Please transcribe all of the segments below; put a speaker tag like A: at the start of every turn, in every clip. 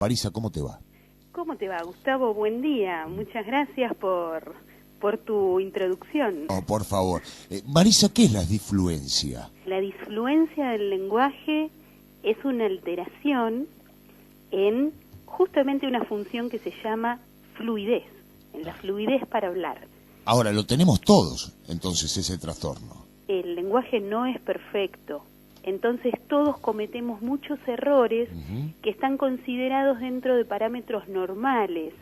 A: Marisa, ¿cómo te va?
B: ¿Cómo te va, Gustavo? Buen día. Muchas gracias por tu introducción.
A: Oh, por favor. Marisa, ¿qué es la disfluencia?
B: La disfluencia del lenguaje es una alteración en justamente una función que se llama fluidez, en la fluidez para hablar.
A: Ahora, lo tenemos todos, entonces, ese trastorno.
B: El lenguaje no es perfecto. Entonces todos cometemos muchos errores que están considerados dentro de parámetros normales.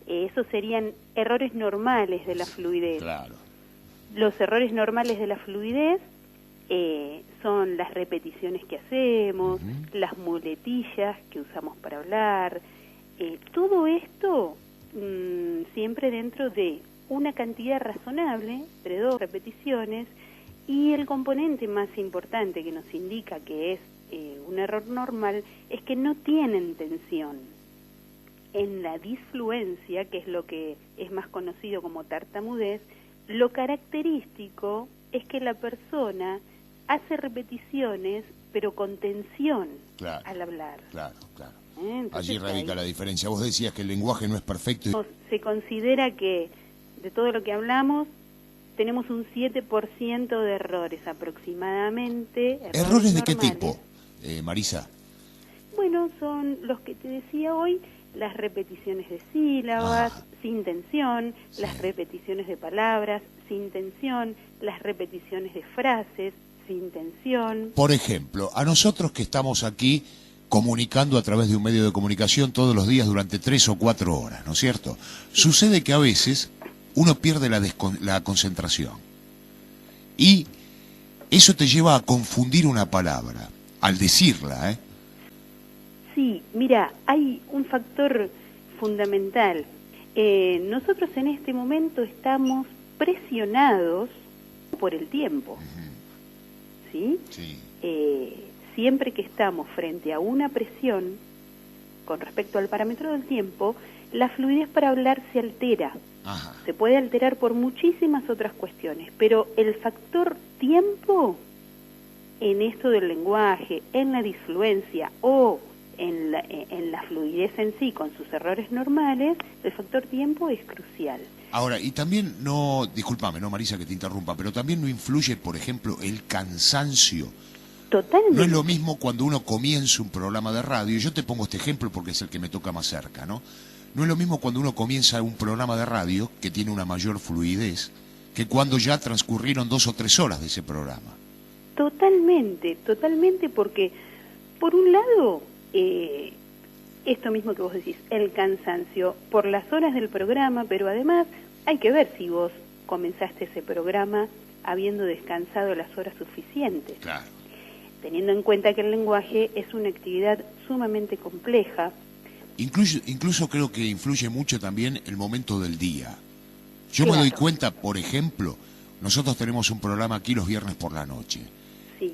B: Esos serían errores normales de la fluidez.
A: Claro.
B: Los errores normales de la fluidez son las repeticiones que hacemos, las muletillas que usamos para hablar. Todo esto siempre dentro de una cantidad razonable, entre 2 repeticiones, y el componente más importante que nos indica que es un error normal es que no tienen tensión. En la disfluencia, que es lo que es más conocido como tartamudez, lo característico es que la persona hace repeticiones pero con tensión al hablar.
A: Claro.
B: Entonces,
A: allí radica la diferencia. Vos decías que el lenguaje no es perfecto.
B: Se considera que de todo lo que hablamos tenemos un 7% de errores aproximadamente.
A: ¿Errores de qué tipo, Marisa?
B: Bueno, son los que te decía hoy, las repeticiones de sílabas sin tensión, las repeticiones de palabras sin tensión, las repeticiones de frases sin tensión.
A: Por ejemplo, a nosotros que estamos aquí comunicando a través de un medio de comunicación todos los días durante 3 o 4 horas, ¿no es cierto? Sucede que a veces uno pierde la concentración y eso te lleva a confundir una palabra al decirla, ¿eh?
B: Sí, mira, hay un factor fundamental. Nosotros en este momento estamos presionados por el tiempo, ¿sí?
A: Sí.
B: Siempre que estamos frente a una presión con respecto al parámetro del tiempo, la fluidez para hablar se altera. Se puede alterar por muchísimas otras cuestiones, pero el factor tiempo en esto del lenguaje, en la disfluencia o en la fluidez en sí con sus errores normales, el factor tiempo es crucial.
A: Ahora, y también discúlpame, Marisa, que te interrumpa, pero también no influye, por ejemplo, el cansancio.
B: Totalmente.
A: No es lo mismo cuando uno comienza un programa de radio, yo te pongo este ejemplo porque es el que me toca más cerca, ¿no? No es lo mismo cuando uno comienza un programa de radio, que tiene una mayor fluidez, que cuando ya transcurrieron 2 o 3 horas de ese programa.
B: Totalmente, porque por un lado, esto mismo que vos decís, el cansancio por las horas del programa, pero además hay que ver si vos comenzaste ese programa habiendo descansado las horas suficientes.
A: Claro.
B: Teniendo en cuenta que el lenguaje es una actividad sumamente compleja.
A: Incluso creo que influye mucho también el momento del día. Yo
B: Claro.
A: me doy cuenta, por ejemplo, nosotros tenemos un programa aquí los viernes por la noche,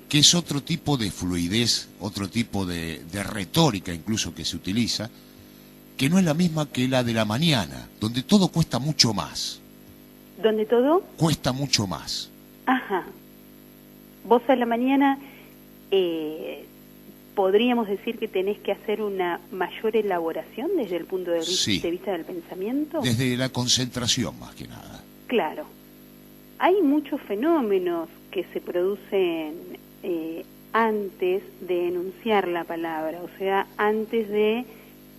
A: que es otro tipo de fluidez, otro tipo de retórica incluso que se utiliza, que no es la misma que la de la mañana, donde todo cuesta mucho más.
B: ¿Donde todo?
A: Cuesta mucho más.
B: Ajá. Vos a la mañana podríamos decir que tenés que hacer una mayor elaboración desde el punto de vista del pensamiento.
A: Desde la concentración, más que nada.
B: Claro. Hay muchos fenómenos que se producen antes de enunciar la palabra, o sea, antes de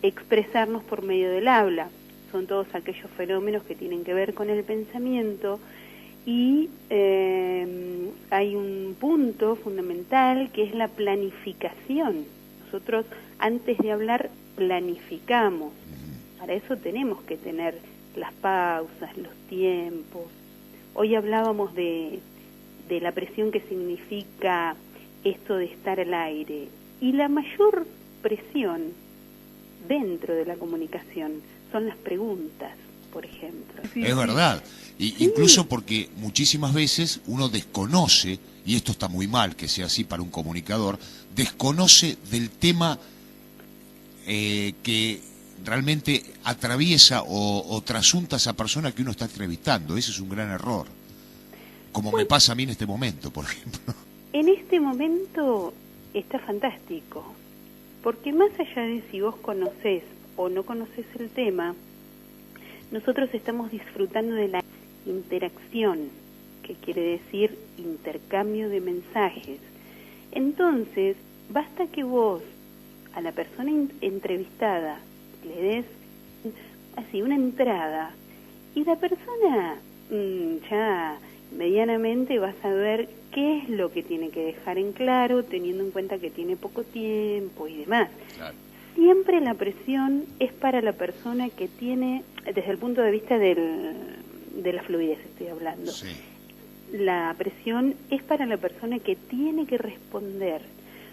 B: expresarnos por medio del habla. Son todos aquellos fenómenos que tienen que ver con el pensamiento y hay un punto fundamental que es la planificación. Nosotros antes de hablar planificamos. Para eso tenemos que tener las pausas, los tiempos. Hoy hablábamos de la presión que significa esto de estar al aire. Y la mayor presión dentro de la comunicación son las preguntas, por ejemplo.
A: Es verdad. Incluso porque muchísimas veces uno desconoce, y esto está muy mal que sea así para un comunicador, desconoce del tema que realmente atraviesa o trasunta a esa persona que uno está entrevistando. Ese es un gran error. Como me pasa a mí en este momento, por ejemplo.
B: En este momento está fantástico. porque más allá de si vos conocés o no conocés el tema, nosotros estamos disfrutando de la interacción, que quiere decir intercambio de mensajes. Entonces, basta que vos a la persona entrevistada le des así una entrada y la persona ya medianamente va a saber qué es lo que tiene que dejar en claro, teniendo en cuenta que tiene poco tiempo y demás.
A: Claro.
B: Siempre la presión es para la persona que tiene, desde el punto de vista de la fluidez estoy hablando,
A: Sí.
B: La presión es para la persona que tiene que responder,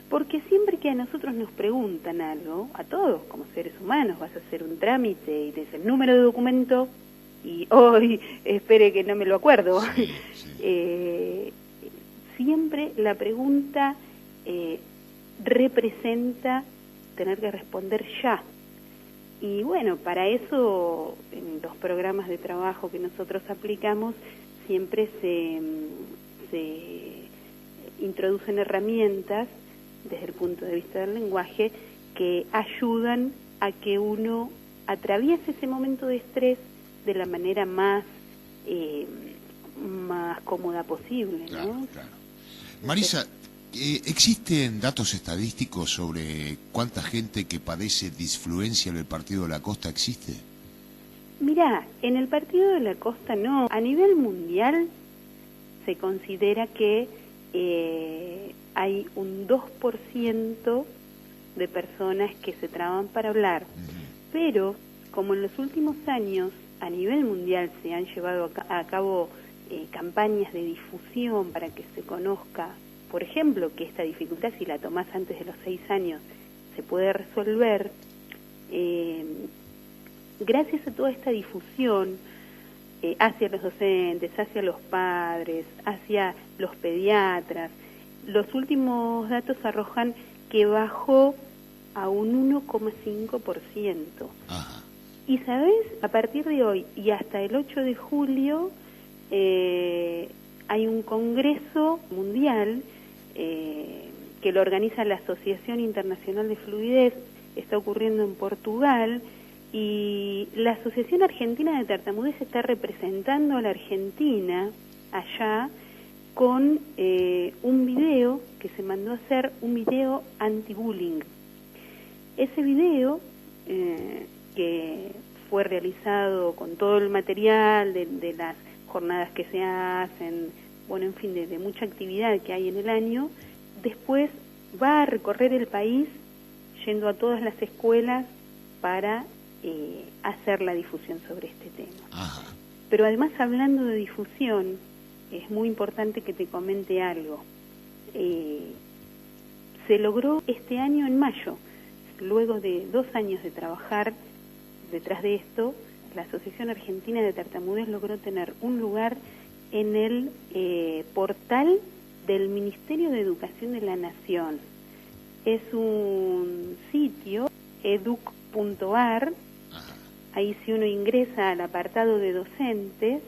B: porque siempre que a nosotros nos preguntan algo, a todos como seres humanos, vas a hacer un trámite y des el número de documento y hoy espere que no me lo acuerdo,
A: Sí, sí.
B: Siempre la pregunta representa tener que responder ya. Y bueno, para eso en los programas de trabajo que nosotros aplicamos siempre se introducen herramientas desde el punto de vista del lenguaje que ayudan a que uno atraviese ese momento de estrés de la manera más cómoda posible, ¿no?
A: Claro, claro. Marisa, ¿existen datos estadísticos sobre cuánta gente que padece disfluencia en el Partido de la Costa existe?
B: Mirá, en el Partido de la Costa no. A nivel mundial se considera que hay un 2% de personas que se traban para hablar. Pero, como en los últimos años a nivel mundial se han llevado a cabo campañas de difusión para que se conozca, por ejemplo, que esta dificultad, si la tomás antes de los 6 años, se puede resolver, gracias a toda esta difusión hacia los docentes, hacia los padres, hacia los pediatras, los últimos datos arrojan que bajó a un 1,5%.
A: Ajá.
B: Y sabes, a partir de hoy y hasta el 8 de julio hay un congreso mundial que lo organiza la Asociación Internacional de Fluidez, está ocurriendo en Portugal, y la Asociación Argentina de Tartamudez está representando a la Argentina allá con un video que se mandó a hacer, un video anti-bullying. Ese video que fue realizado con todo el material de las jornadas que se hacen, bueno, en fin, de mucha actividad que hay en el año, después va a recorrer el país yendo a todas las escuelas para hacer la difusión sobre este tema.
A: Ajá.
B: Pero además, hablando de difusión, es muy importante que te comente algo. Se logró este año en mayo, luego de 2 años de trabajar detrás de esto, la Asociación Argentina de Tartamudez logró tener un lugar en el portal del Ministerio de Educación de la Nación. Es un sitio, educ.ar, ahí si uno ingresa al apartado de docentes,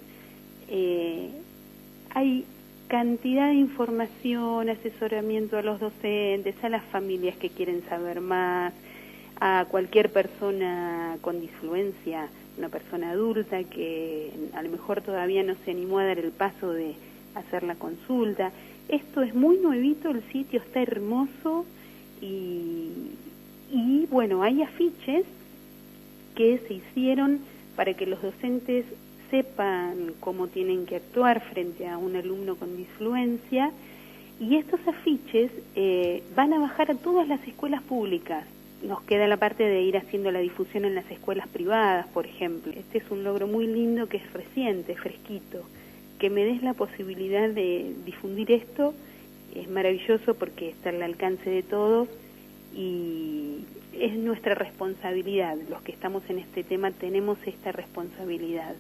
B: hay cantidad de información, asesoramiento a los docentes, a las familias que quieren saber más, a cualquier persona con disfluencia, una persona adulta que a lo mejor todavía no se animó a dar el paso de hacer la consulta. Esto es muy nuevito, el sitio está hermoso y bueno, hay afiches que se hicieron para que los docentes sepan cómo tienen que actuar frente a un alumno con disfluencia, y estos afiches van a bajar a todas las escuelas públicas. Nos queda la parte de ir haciendo la difusión en las escuelas privadas, por ejemplo. Este es un logro muy lindo que es reciente, fresquito. Que me des la posibilidad de difundir esto es maravilloso porque está al alcance de todos y es nuestra responsabilidad. Los que estamos en este tema tenemos esta responsabilidad.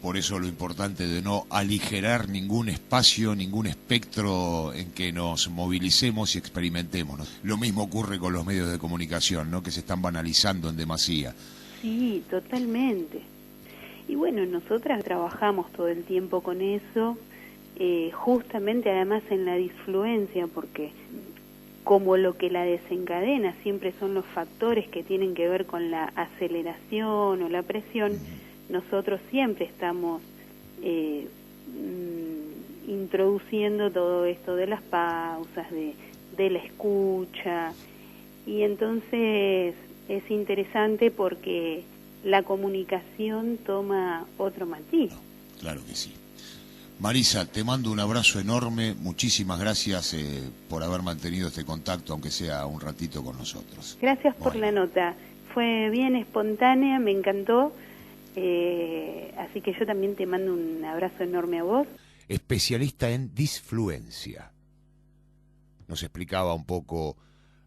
A: Por eso lo importante de no aligerar ningún espacio, ningún espectro en que nos movilicemos y experimentemos, ¿no? Lo mismo ocurre con los medios de comunicación, ¿no? Que se están banalizando en demasía.
B: Sí, totalmente. Y bueno, nosotras trabajamos todo el tiempo con eso, justamente además en la disfluencia, porque como lo que la desencadena siempre son los factores que tienen que ver con la aceleración o la presión, nosotros siempre estamos introduciendo todo esto de las pausas, de la escucha, y entonces es interesante porque la comunicación toma otro matiz.
A: Claro que sí. Marisa, te mando un abrazo enorme, muchísimas gracias por haber mantenido este contacto, aunque sea un ratito con nosotros.
B: Gracias por la nota, fue bien espontánea, me encantó, así que yo también te mando un abrazo enorme a vos.
A: Especialista en disfluencia. Nos explicaba un poco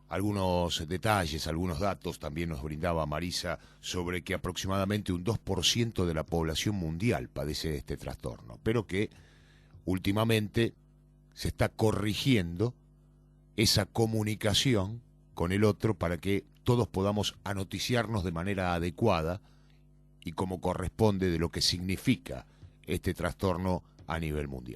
A: algunos detalles, algunos datos, también nos brindaba Marisa sobre que aproximadamente un 2% de la población mundial padece de este trastorno, pero que últimamente se está corrigiendo esa comunicación con el otro para que todos podamos anoticiarnos de manera adecuada y como corresponde de lo que significa este trastorno a nivel mundial.